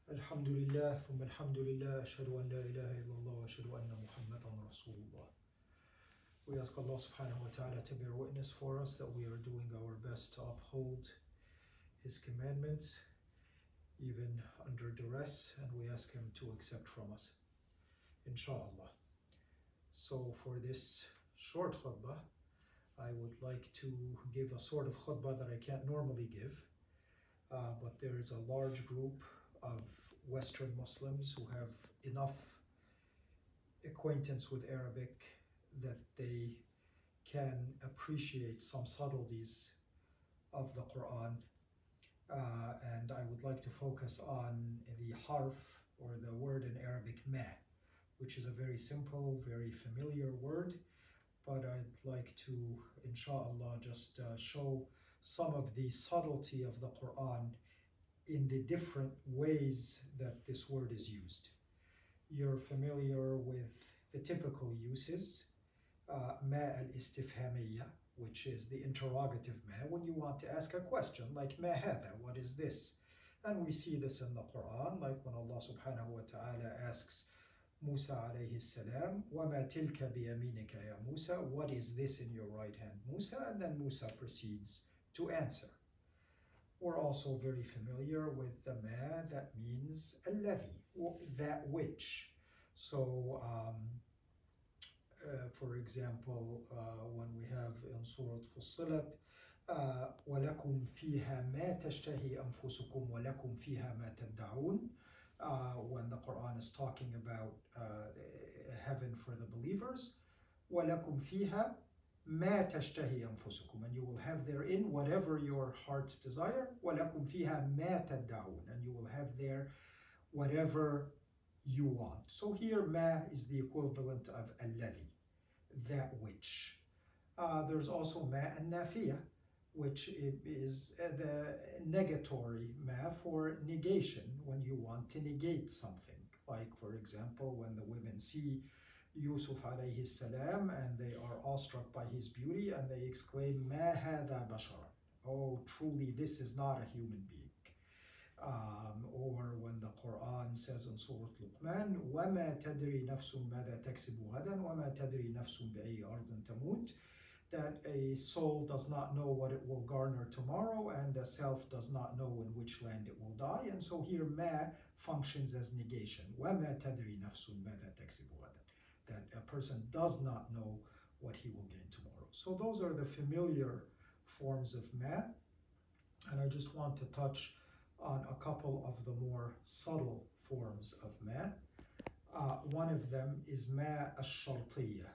Alhamdulillah, thumma alhamdulillah, ashhadu an la ilaha illallah, wa ashhadu anna Muhammadan Rasulullah. We ask Allah subhanahu wa ta'ala to bear witness for us that we are doing our best to uphold His commandments, even under duress, and we ask Him to accept from us, inshallah. So for this short khutbah, I would like to give a sort of khutbah that I can't normally give, but there is a large group of Western Muslims who have enough acquaintance with Arabic that they can appreciate some subtleties of the Quran, and I would like to focus on the harf, or the word in Arabic ma, which is a very simple, very familiar word, but I'd like to, inshallah, just show some of the subtlety of the Quran in the different ways that this word is used. You're familiar with the typical uses, ma al-istifhamiyya, which is the interrogative ma, when you want to ask a question, like ma hadha, what is this? And we see this in the Quran, like when Allah subhanahu wa ta'ala asks Musa alayhi salam, وَمَا تِلْكَ بِيَمِينِكَ يَا Musa, what is this in your right hand, Musa? And then Musa proceeds to answer. We're also very familiar with the ma that means alladhi, that which. So, for example, when we have in Surah Fussilat, وَلَكُمْ فِيهَا مَا تَشْتَهِي أَنفُسُكُمْ وَلَكُمْ فِيهَا مَا تَدَّعُونَ, when the Quran is talking about heaven for the believers, وَلَكُمْ فِيهَا مَا تَشْتَهِي أَنفُسُكُمْ, and you will have therein whatever your hearts desire. وَلَكُمْ فِيهَا مَا تَدَّعُونَ, and you will have there whatever you want. So here ma is the equivalent of alladhi, that which. There's also ma an-nafiya, which is the negatory ma for negation, when you want to negate something. Like, for example, when the women see Yusuf alayhi salam and they are awestruck by his beauty and they exclaim, Ma hadha bashara, oh, truly this is not a human being. Or when the Quran says in Surah Luqman, وَمَا تَدْرِي نَفْسٌ مَاذَا تَكْسِبُ غَدًا وَمَا تَدْرِي نَفْسٌ بِأَيِّ أَرْضٍ تَمُوتُ, that a soul does not know what it will garner tomorrow, and a self does not know in which land it will die. And so here ma functions as negation. وَمَا تَدْرِي نَفْسٌ مَاذَا تَكْسِبُ غَدًا, that a person does not know what he will gain tomorrow. So those are the familiar forms of ma, and I just want to touch on a couple of the more subtle forms of ma. One of them is ma al-shartiyya,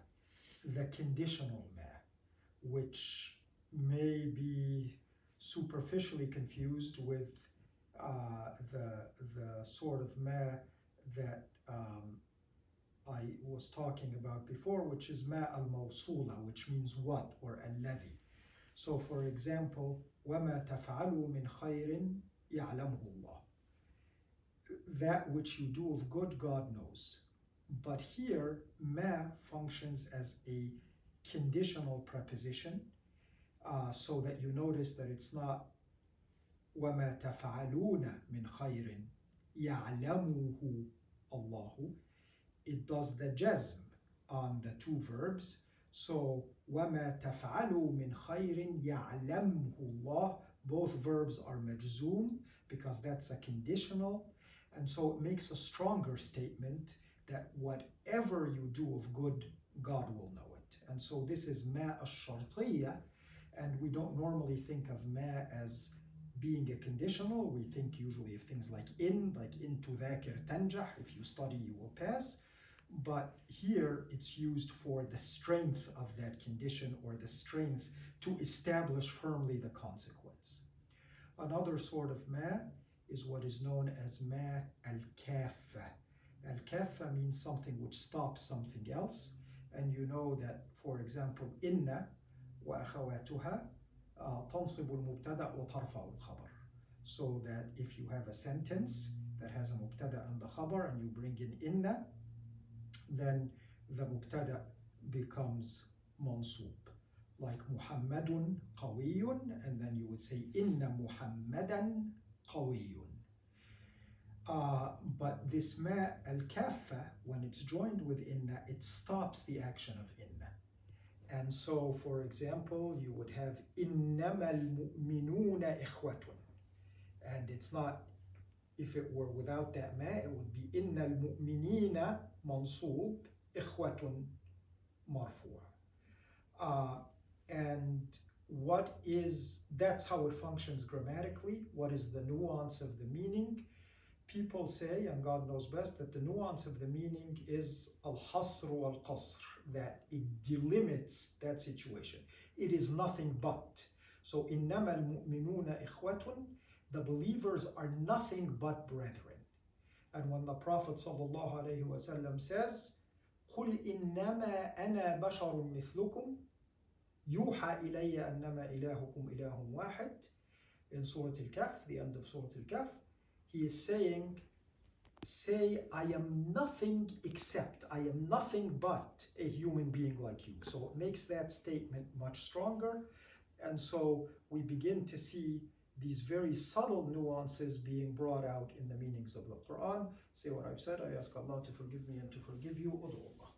the conditional ma, which may be superficially confused with the sort of ma that I was talking about before, which is ma al-mawsula, which means what, or alladhi. So for example, وَمَا تَفْعَلُوا مِنْ خَيْرٍ يَعْلَمْهُ اللَّهُ, that which you do of good, God knows. But here, ma functions as a conditional preposition, so that you notice that it's not وَمَا تَفْعَلُونَ مِنْ خَيْرٍ يَعْلَمُهُ اللَّهُ. It does the jazm on the two verbs. So وَمَا تَفْعَلُوا مِنْ خَيْرٍ يَعْلَمْهُ اللَّهُ, both verbs are majzoom because that's a conditional, and so it makes a stronger statement that whatever you do of good, God will know it. And so this is ma al-shartiyya, and we don't normally think of ma as being a conditional. We think usually of things like in tudhakir tanjah, if you study you will pass. But here it's used for the strength of that condition, or the strength to establish firmly the consequence. Another sort of ma is what is known as ma al-kaffa. Al-kaffa means something which stops something else. And you know that, for example, inna wa akhawatuha tansibu al-mubtada wa tarfa'u al-khabar. So that if you have a sentence that has a mubtada and the khabar, and you bring in inna, then the mubtada becomes mansub. Like Muhammadun qawiyun, and then you would say inna Muhammadan qawiyun. But this ma al-kaffa, when it's joined with inna, it stops the action of inna. And so, for example, you would have innama al-mu'minuna ikhwatun. And it's not, if it were without that ma, it would be inna al-mu'minina mansoob, ikhwatun marfu'. And that's how it functions grammatically. What is the nuance of the meaning? People say, and God knows best, that the nuance of the meaning is al-hasr wal-qasr, that it delimits that situation. It is nothing but. So, innama al-mu'minuna ikhwatun, the believers are nothing but brethren. And when the Prophet ﷺ says, قُلْ إِنَّمَا أَنَا بَشَرٌ مِثْلُكُمْ يُوحَى إِلَيَّ أَنَّمَا إِلَهُكُمْ إِلَهٌ وَاحِدٌ, in Surah Al-Kahf, the end of Surah Al-Kahf, he is saying, say, I am nothing except, I am nothing but a human being like you. So it makes that statement much stronger. And so we begin to see these very subtle nuances being brought out in the meanings of the Quran. Say what I've said. I ask Allah to forgive me and to forgive you. Udu Allah.